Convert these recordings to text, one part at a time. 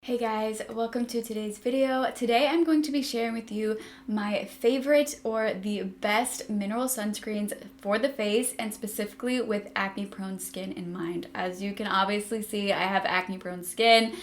Hey guys, welcome to today's video. Today I'm going to be sharing with you my favorite or the best mineral sunscreens for the face, and specifically with acne prone skin in mind. As you can obviously see, I have acne prone skin.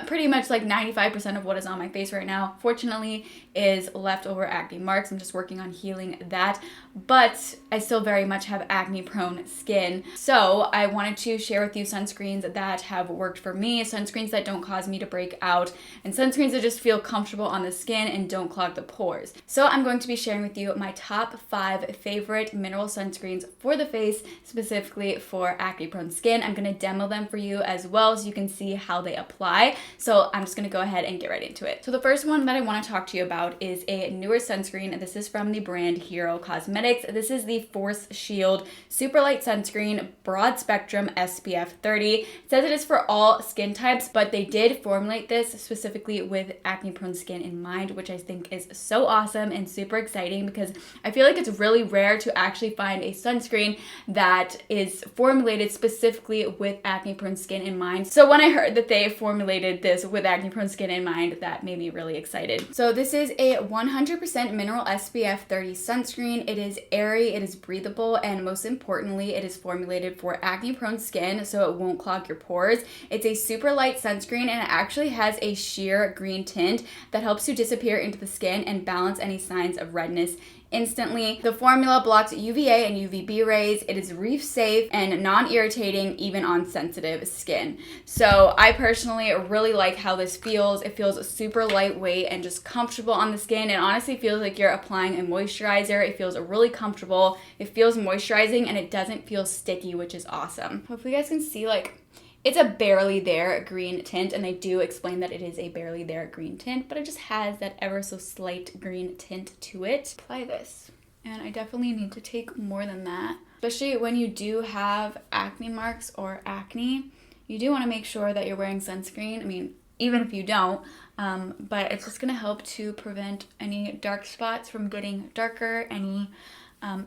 Pretty much like 95% of what is on my face right now, fortunately, is leftover acne marks. I'm just working on healing that, but I still very much have acne prone skin. So I wanted to share with you sunscreens that have worked for me, sunscreens that don't cause me to break out, and sunscreens that just feel comfortable on the skin and don't clog the pores. So I'm going to be sharing with you my top 5 favorite mineral sunscreens for the face, specifically for acne prone skin. I'm going to demo them for you as well so you can see how they apply. So I'm just going to go ahead and get right into it. So the first one that I want to talk to you about is a newer sunscreen. This is from the brand Hero Cosmetics. This is the Force Shield Superlight Sunscreen Broad Spectrum SPF 30. It says it is for all skin types, but they did formulate this specifically with acne prone skin in mind, which I think is so awesome and super exciting because I feel like it's really rare to actually find a sunscreen that is formulated specifically with acne prone skin in mind. So when I heard that they formulated this with acne prone skin in mind, that made me really excited. So this is a 100% mineral SPF 30 sunscreen. It is airy, it is breathable, and most importantly, it is formulated for acne prone skin so it won't clog your pores. It's a super light sunscreen, and it actually has a sheer green tint that helps to disappear into the skin and balance any signs of redness instantly. The formula blocks UVA and UVB rays. It is reef safe and non-irritating even on sensitive skin. So I personally really like how this feels. It feels super lightweight and just comfortable on the skin. It honestly feels like you're applying a moisturizer. It feels really comfortable. It feels moisturizing and it doesn't feel sticky, which is awesome. Hopefully you guys can see, like, it's a barely there green tint, and they do explain that it is a barely there green tint, but it just has that ever so slight green tint to it. Apply this, and I definitely need to take more than that. Especially when you do have acne marks or acne, you do want to make sure that you're wearing sunscreen. I mean, even if you don't, but it's just going to help to prevent any dark spots from getting darker, any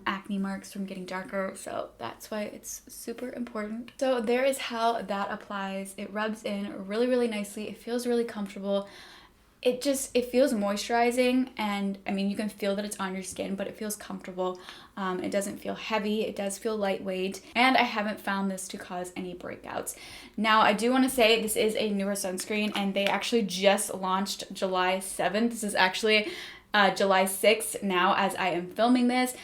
acne marks from getting darker, so that's why it's super important. So there is how that applies. It rubs in really, really nicely. It feels really comfortable. It feels moisturizing, and I mean, you can feel that it's on your skin, but it feels comfortable. It doesn't feel heavy. It does feel lightweight, and I haven't found this to cause any breakouts. Now, I do want to say this is a newer sunscreen, and they actually just launched July 7th. This is actually July 6th now as I am filming this.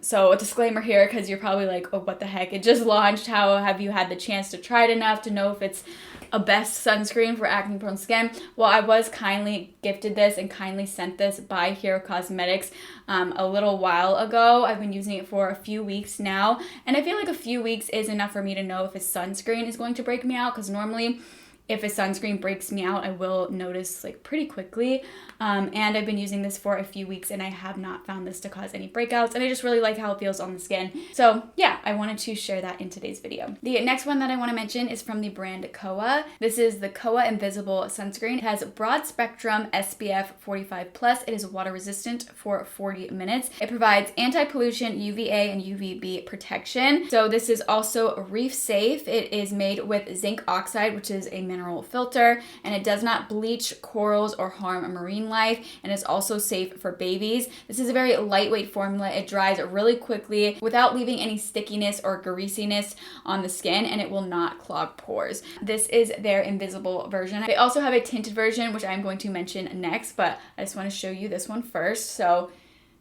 So a disclaimer here, because you're probably like, oh, what the heck? It just launched. How have you had the chance to try it enough to know if it's a best sunscreen for acne prone skin? Well, I was kindly gifted this and kindly sent this by Hero Cosmetics a little while ago. I've been using it for a few weeks now, and I feel like a few weeks is enough for me to know if a sunscreen is going to break me out, because normally if a sunscreen breaks me out, I will notice like pretty quickly. And I've been using this for a few weeks and I have not found this to cause any breakouts, and I just really like how it feels on the skin. So yeah, I wanted to share that in today's video. The next one that I want to mention is from the brand Koa. This is the Koa Invisible Sunscreen. It has broad spectrum SPF 45+. It is water resistant for 40 minutes. It provides anti-pollution, UVA and UVB protection. So this is also reef safe. It is made with zinc oxide, which is a mineral filter, and it does not bleach corals or harm marine life, and is also safe for babies. This is a very lightweight formula. It dries really quickly without leaving any stickiness or greasiness on the skin, and it will not clog pores. This is their invisible version. They also have a tinted version, which I'm going to mention next, but I just want to show you this one first. So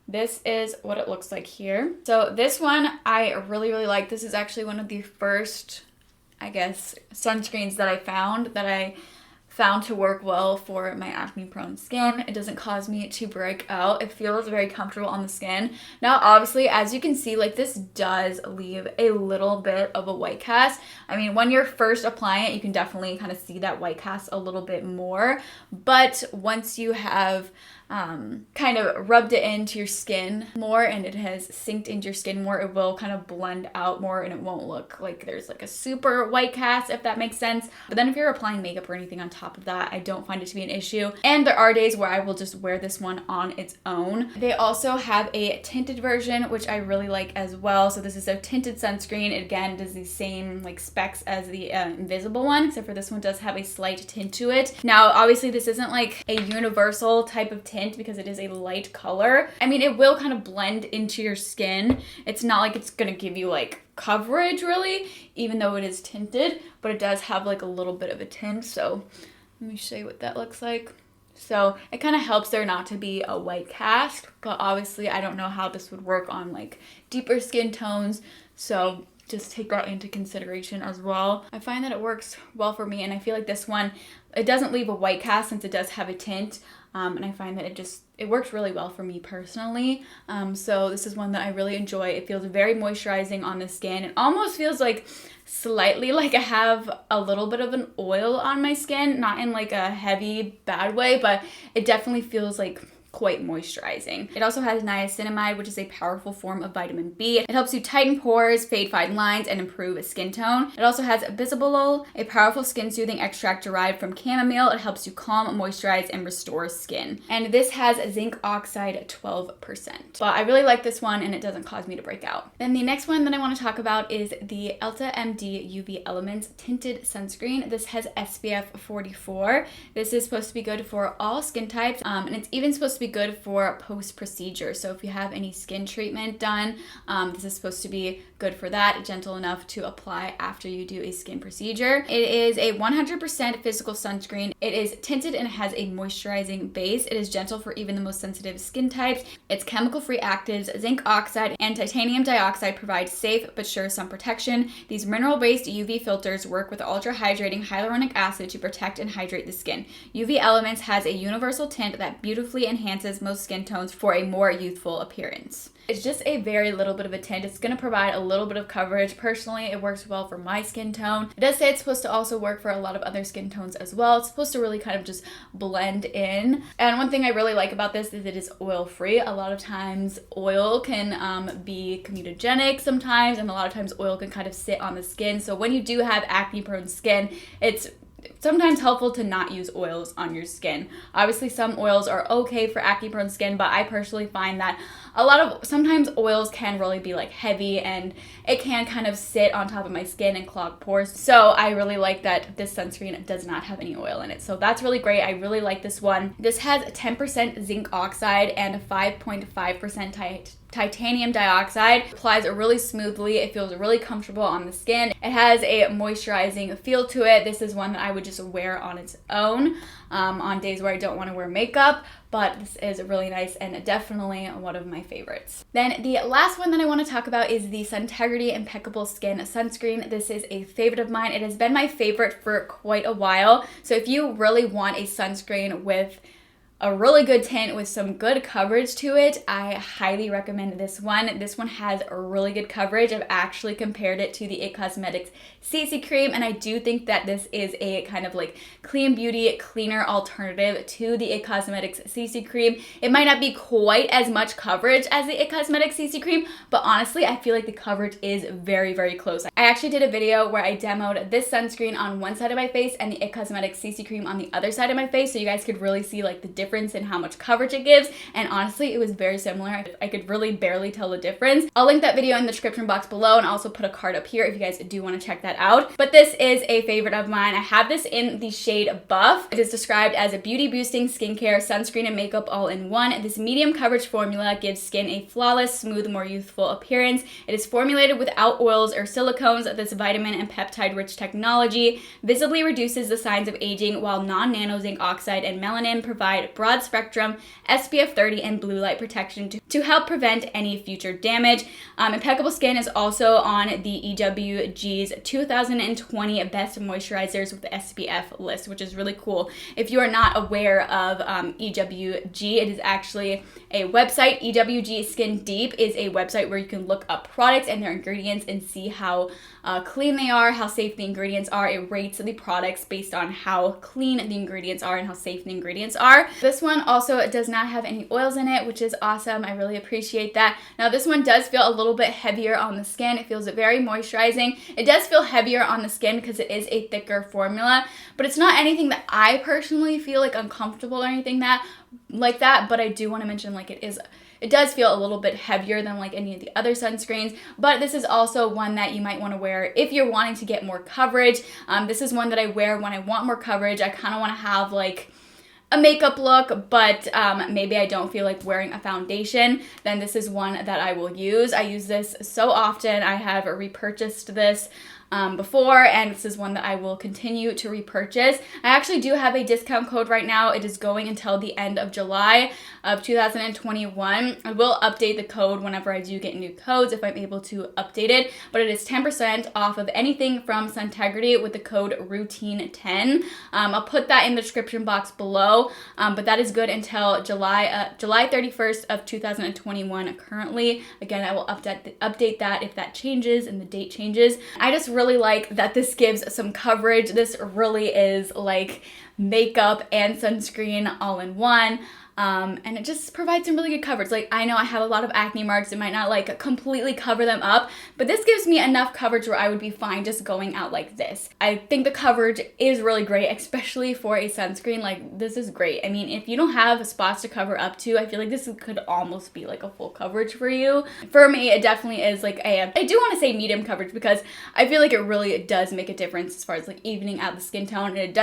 this is what it looks like here. So this one I really, really like. This is actually one of the first, I guess, sunscreens that I found to work well for my acne prone skin. It doesn't cause me to break out. It feels very comfortable on the skin. Now, obviously, as you can see, like, this does leave a little bit of a white cast. I mean, when you're first applying it, you can definitely kind of see that white cast a little bit more. But once you have kind of rubbed it into your skin more and it has synced into your skin more, it will kind of blend out more and it won't look like there's like a super white cast, if that makes sense. But then if you're applying makeup or anything on top of that, I don't find it to be an issue. And there are days where I will just wear this one on its own. They also have a tinted version, which I really like as well. So this is a tinted sunscreen. It again does the same like specs as the invisible one, except for this one does have a slight tint to it. Now, obviously this isn't like a universal type of tint because it is a light color. I mean, it will kind of blend into your skin. It's not like it's gonna give you like coverage really, even though it is tinted, but it does have like a little bit of a tint. So let me show you what that looks like. So it kind of helps there not to be a white cast, but obviously I don't know how this would work on like deeper skin tones. So just take that into consideration as well. I find that it works well for me, and I feel like this one, it doesn't leave a white cast since it does have a tint. And I find that it works really well for me personally. So this is one that I really enjoy. It feels very moisturizing on the skin. It almost feels like slightly like I have a little bit of an oil on my skin, not in like a heavy bad way, but it definitely feels like quite moisturizing. It also has niacinamide, which is a powerful form of vitamin B. It helps you tighten pores, fade fine lines, and improve skin tone. It also has bisabolol, a powerful skin soothing extract derived from chamomile. It helps you calm, moisturize, and restore skin. And this has zinc oxide 12%. But I really like this one and it doesn't cause me to break out. Then the next one that I want to talk about is the Elta MD UV Elements Tinted Sunscreen. This has SPF 44. This is supposed to be good for all skin types, and it's even supposed to be good for post-procedure. So if you have any skin treatment done, this is supposed to be good for that, gentle enough to apply after you do a skin procedure. It is a 100% physical sunscreen. It is tinted and it has a moisturizing base. It is gentle for even the most sensitive skin types. Its chemical-free actives, zinc oxide, and titanium dioxide provide safe but sure sun protection. These mineral-based UV filters work with ultra-hydrating hyaluronic acid to protect and hydrate the skin. UV Elements has a universal tint that beautifully enhances most skin tones for a more youthful appearance. It's just a very little bit of a tint. It's going to provide a little bit of coverage. Personally, it works well for my skin tone. It does say it's supposed to also work for a lot of other skin tones as well. It's supposed to really kind of just blend in. And one thing I really like about this is it is oil-free. A lot of times oil can be comedogenic sometimes, and a lot of times oil can kind of sit on the skin. So when you do have acne-prone skin, it's sometimes helpful to not use oils on your skin. Obviously, some oils are okay for acne-prone skin, but I personally find that sometimes oils can really be like heavy and it can kind of sit on top of my skin and clog pores. So I really like that this sunscreen does not have any oil in it. So that's really great. I really like this one. This has 10% zinc oxide and 5.5% titanium dioxide. Applies really smoothly. It feels really comfortable on the skin. It has a moisturizing feel to it. This is one that I would just wear on its own on days where I don't want to wear makeup, but this is really nice and definitely one of my favorites. Then the last one that I want to talk about is the Suntegrity Impeccable Skin Sunscreen. This is a favorite of mine. It has been my favorite for quite a while. So if you really want a sunscreen with a really good tint with some good coverage to it, I highly recommend this one. This one has a really good coverage. I've actually compared it to the It Cosmetics CC Cream, and I do think that this is a kind of like clean beauty, cleaner alternative to the It Cosmetics CC Cream. It might not be quite as much coverage as the It Cosmetics CC Cream, but honestly, I feel like the coverage is very, very close. I actually did a video where I demoed this sunscreen on one side of my face and the It Cosmetics CC Cream on the other side of my face, so you guys could really see like the difference in how much coverage it gives, and honestly it was very similar. I could really barely tell the difference. I'll link that video in the description box below and also put a card up here if you guys do want to check that out. But this is a favorite of mine. I have this in the shade Buff. It is described as a beauty boosting skincare, sunscreen, and makeup all in one. This medium coverage formula gives skin a flawless, smooth, more youthful appearance. It is formulated without oils or silicones. This vitamin and peptide rich technology visibly reduces the signs of aging, while non-nano zinc oxide and melanin provide broad spectrum SPF 30 and blue light protection to to help prevent any future damage. Impeccable Skin is also on the EWG's 2020 Best Moisturizers with the SPF list, which is really cool. If you are not aware of EWG, it is actually a website. EWG Skin Deep is a website where you can look up products and their ingredients and see how clean they are, how safe the ingredients are. It rates the products based on how clean the ingredients are and how safe the ingredients are. This one also does not have any oils in it, which is awesome. I really appreciate that. Now this one does feel a little bit heavier on the skin. It feels very moisturizing. It does feel heavier on the skin because it is a thicker formula, but it's not anything that I personally feel like uncomfortable or anything like that, but I do want to mention like it does feel a little bit heavier than like any of the other sunscreens, but this is also one that you might want to wear if you're wanting to get more coverage. This is one that I wear when I want more coverage. I kind of want to have like a makeup look, but maybe I don't feel like wearing a foundation, then this is one that I will use. I use this so often. I have repurchased this before, and this is one that I will continue to repurchase. I actually do have a discount code right now. It is going until the end of July of 2021. I will update the code whenever I do get new codes if I'm able to update it, but it is 10% off of anything from Suntegrity with the code routine10. I'll put that in the description box below, but that is good until July 31st of 2021 currently. Again, I will update that if that changes and the date changes. I just really like that this gives some coverage. This really is like makeup and sunscreen all in one. And it just provides some really good coverage. Like, I know I have a lot of acne marks. It might not like completely cover them up, but this gives me enough coverage where I would be fine just going out like this. I think the coverage is really great, especially for a sunscreen. Like, this is great. I mean, if you don't have spots to cover up to, I feel like this could almost be like a full coverage for you. For me, it definitely is like I do want to say medium coverage because I feel like it really does make a difference as far as like evening out the skin tone, and it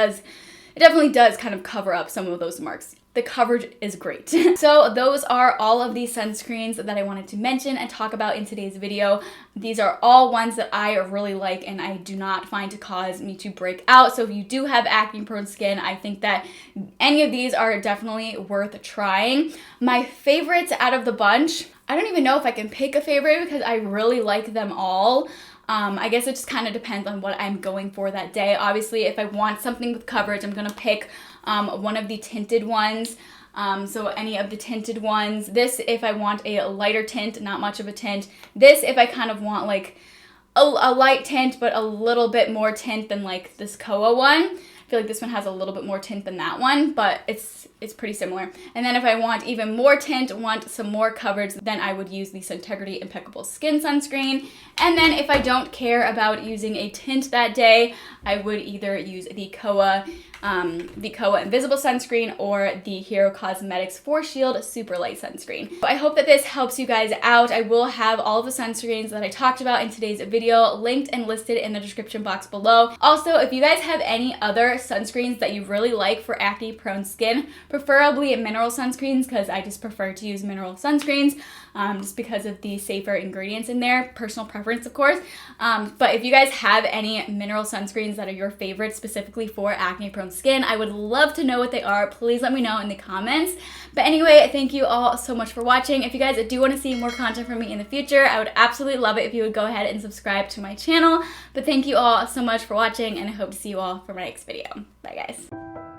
definitely does kind of cover up some of those marks. The coverage is great. So those are all of these sunscreens that I wanted to mention and talk about in today's video. These are all ones that I really like and I do not find to cause me to break out. So if you do have acne-prone skin, I think that any of these are definitely worth trying. My favorites out of the bunch, I don't even know if I can pick a favorite because I really like them all. I guess it just kind of depends on what I'm going for that day. Obviously, if I want something with coverage, I'm going to pick one of the tinted ones. So any of the tinted ones. This if I want a lighter tint, not much of a tint. This if I kind of want like a light tint, but a little bit more tint than like this Koa one. I feel like this one has a little bit more tint than that one, but it's pretty similar. And then if I want even more tint, want some more coverage, then I would use the Centegrity Impeccable Skin Sunscreen. And then if I don't care about using a tint that day, I would either use the Koa Invisible Sunscreen or the Hero Cosmetics Force Shield Superlight Sunscreen. I hope that this helps you guys out. I will have all the sunscreens that I talked about in today's video linked and listed in the description box below. Also, if you guys have any other sunscreens that you really like for acne-prone skin, preferably mineral sunscreens, because I just prefer to use mineral sunscreens just because of the safer ingredients in there. Personal preference, of course. But if you guys have any mineral sunscreens that are your favorite specifically for acne-prone skin, I would love to know what they are. Please let me know in the comments. But anyway, thank you all so much for watching. If you guys do want to see more content from me in the future, I would absolutely love it if you would go ahead and subscribe to my channel. But thank you all so much for watching, and I hope to see you all for my next video. Bye, guys.